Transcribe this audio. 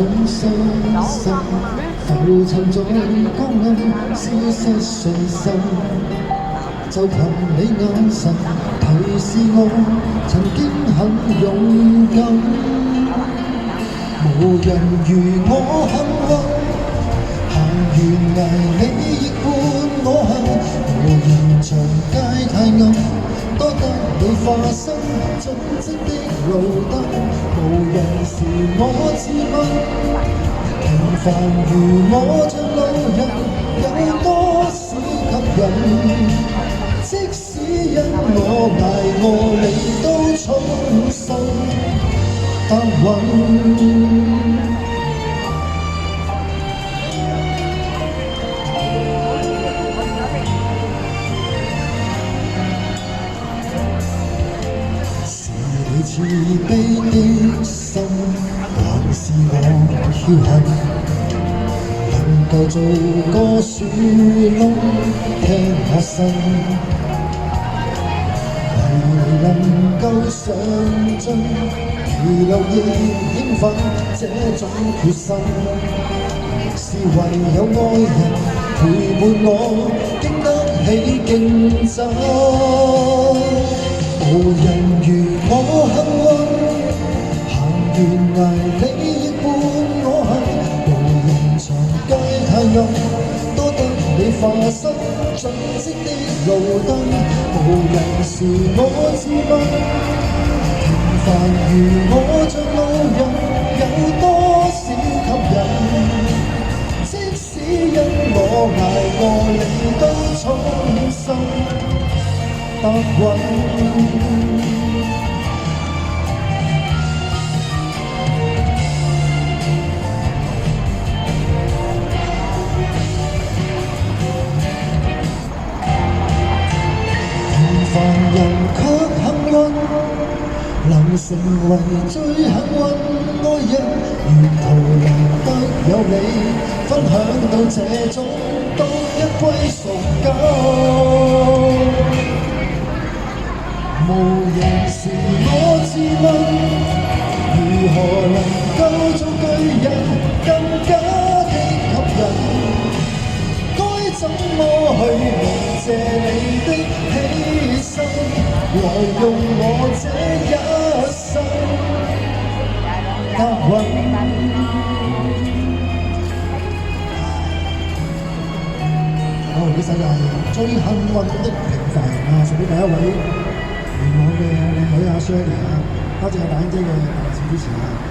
種傷心，浮沉在光暗，消失信心。就憑你眼神提示我，曾經很勇敢。無人如我幸運，行懸崖你亦伴我行。無人長街太暗，多得你化身盡職的路燈。無人時我自問，平凡如我像路人，有多少吸引？即使因我捱餓，你都衷心答允。是你慈悲的心，還是我僥倖？能夠做個樹窿，聽我呻。能夠上進，如流亦興奮，這種決心是唯有愛人陪伴我，經得起競爭。無人如我幸運，行懸崖你亦伴我行。無人長街太暗，多得你化身盡職的路燈。無人時我自問，平凡如我像路人，有多少吸引？即使因我捱餓，你都衷心答允。凡人卻幸運，能成為最幸運愛人。沿途能得有你，分享到這種獨一歸屬感。無人時我自問，如何能夠做巨人，更加的吸引？該怎麼去明謝你的犧牲，來用我這一生答允。好，呢首就係最幸運的平凡啊，送俾第一位元朗嘅靚女阿 Shirley 啊，多謝阿大英姐嘅大力支持啊！